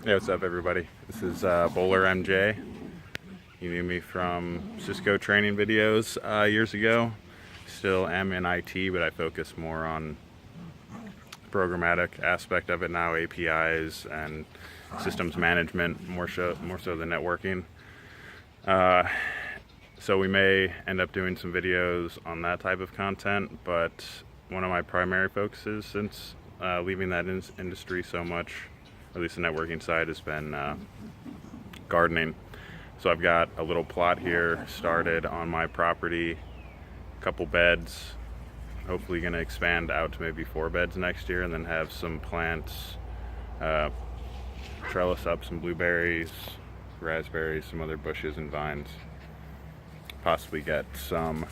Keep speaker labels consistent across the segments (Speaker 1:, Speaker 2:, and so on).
Speaker 1: Hey, what's up, everybody? This is Bowler MJ. You knew me from Cisco training videos years ago. Still am in IT, but I focus more on programmatic aspect of it now, APIs and systems management, more so than networking. So we may end up doing some videos on that type of content, but one of my primary focuses since leaving that industry so much, at least the networking side, has been gardening. So I've got a little plot here started on my property, a couple beds, hopefully going to expand out to maybe 4 beds next year, and then have some plants, trellis up some blueberries, raspberries, some other bushes and vines. Possibly get some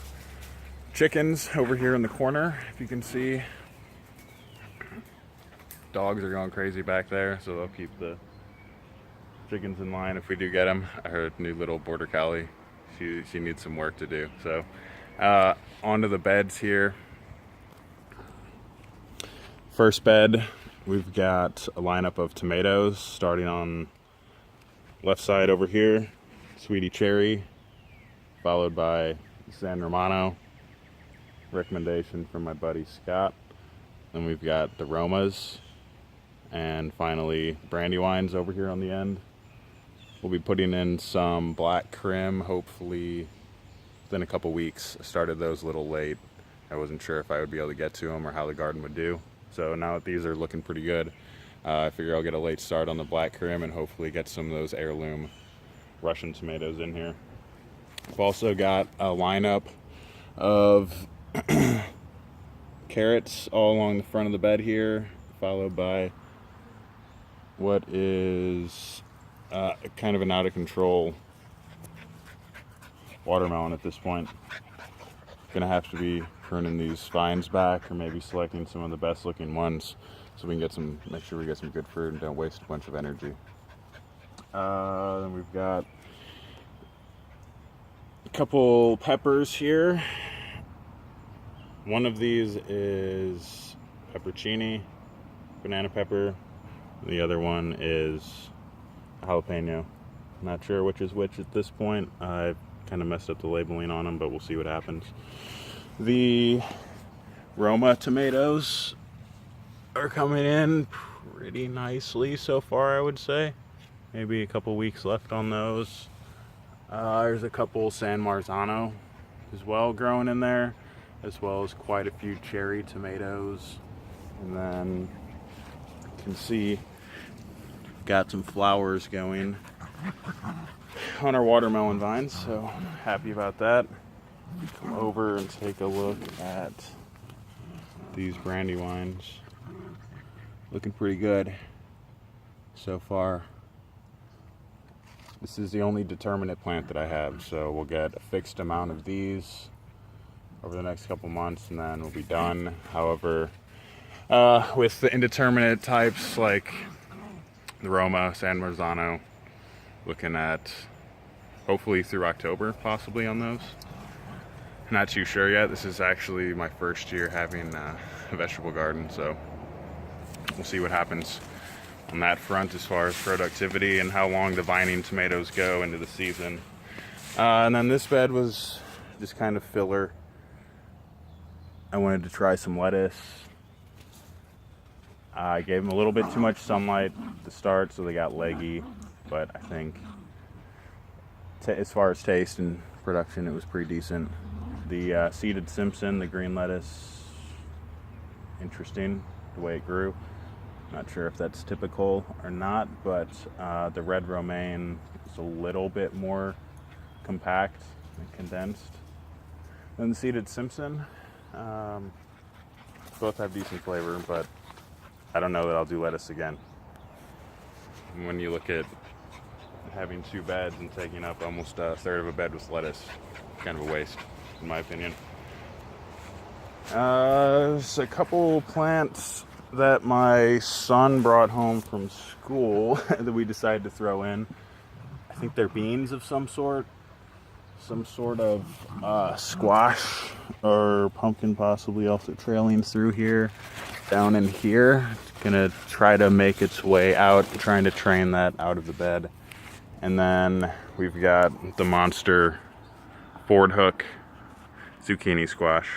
Speaker 1: chickens over here in the corner, if you can see. Dogs are going crazy back there, so they'll keep the chickens in line if we do get them. I heard new little border collie. She needs some work to do. So onto the beds here. First bed, we've got a lineup of tomatoes starting on left side over here. Sweetie Cherry, followed by San Romano. Recommendation from my buddy Scott. Then we've got the Romas. And finally, Brandywines over here on the end. We'll be putting in some black Krim, hopefully within a couple weeks. I started those a little late. I wasn't sure if I would be able to get to them or how the garden would do. So now that these are looking pretty good, I figure I'll get a late start on the black Krim and hopefully get some of those heirloom Russian tomatoes in here. I've also got a lineup of carrots all along the front of the bed here, followed by what is kind of an out of control watermelon at this point. Gonna have to be pruning these vines back, or maybe selecting some of the best looking ones so we can make sure we get some good fruit and don't waste a bunch of energy. Then we've got a couple peppers here. One of these is peppercini, banana pepper. The other one is jalapeno. Not sure which is which at this point. I've kind of messed up the labeling on them, but we'll see what happens. The Roma tomatoes are coming in pretty nicely so far, I would say. Maybe a couple weeks left on those. There's a couple San Marzano as well growing in there, as well as quite a few cherry tomatoes. And then you can see got some flowers going on our watermelon vines, so happy about that. Come over and take a look at these brandywines. Looking pretty good so far. This is the only determinate plant that I have, so we'll get a fixed amount of these over the next couple months and then we'll be done. However, with the indeterminate types like the Roma, San Marzano, looking at hopefully through October possibly on those. Not too sure yet. This is actually my first year having a vegetable garden, so we'll see what happens on that front as far as productivity and how long the vining tomatoes go into the season. And then this bed was just kind of filler. I wanted to try some lettuce. I gave them a little bit too much sunlight to start, so they got leggy, but I think as far as taste and production, it was pretty decent. The seeded Simpson, the green lettuce, interesting the way it grew. Not sure if that's typical or not, but the red romaine is a little bit more compact and condensed than the seeded Simpson. Both have decent flavor, but I don't know that I'll do lettuce again. When you look at having 2 beds and taking up almost a third of a bed with lettuce, kind of a waste, in my opinion. There's a couple plants that my son brought home from school that we decided to throw in. I think they're beans of some sort of squash or pumpkin possibly also trailing through here. down in here. It's gonna try to make its way out, trying to train that out of the bed. And then we've got the monster Ford hook zucchini squash,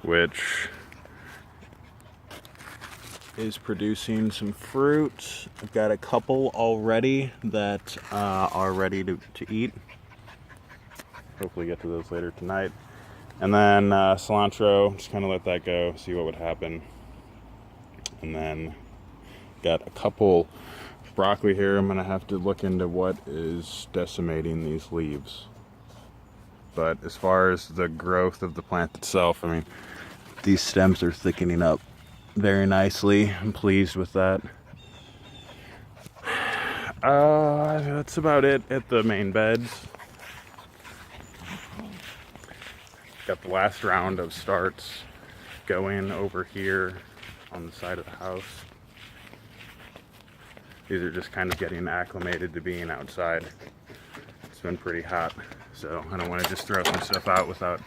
Speaker 1: which is producing some fruit. I've got a couple already that are ready to eat. Hopefully get to those later tonight. And then cilantro, just kind of let that go, see what would happen. And then got a couple broccoli here. I'm gonna have to look into what is decimating these leaves. But as far as the growth of the plant itself, I mean, these stems are thickening up very nicely. I'm pleased with that. That's about it at the main beds. Got the last round of starts going over here on the side of the house. These are just kind of getting acclimated to being outside. It's been pretty hot, so I don't want to just throw some stuff out without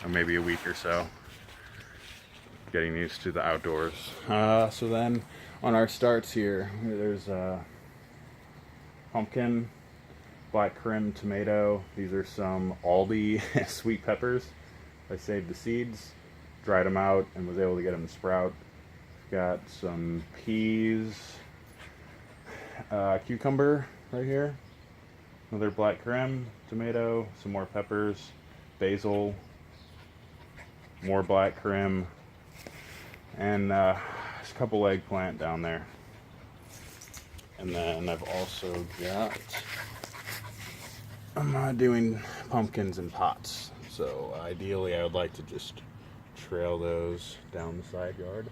Speaker 1: maybe a week or so getting used to the outdoors. So then on our starts here, there's pumpkin, black currant, tomato. These are some Aldi sweet peppers. I saved the seeds, dried them out, and was able to get them to sprout. Got some peas, cucumber right here, another black currant, tomato, some more peppers, basil, more black currant, and just a couple eggplant down there. And then I've also got, I'm doing pumpkins in pots. So ideally I would like to just trail those down the side yard.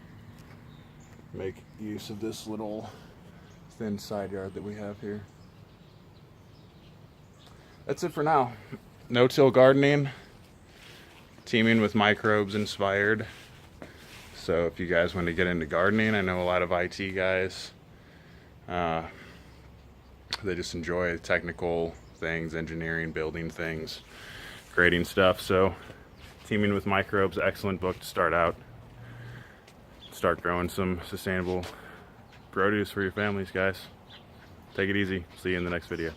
Speaker 1: Make use of this little thin side yard that we have here. That's it for now. No-till gardening, teaming with microbes inspired. So if you guys want to get into gardening, I know a lot of IT guys, they just enjoy technical things, engineering, building things, creating stuff. So teaming with microbes, excellent book to start out. Start growing some sustainable produce for your families, guys. Take it easy. See you in the next video.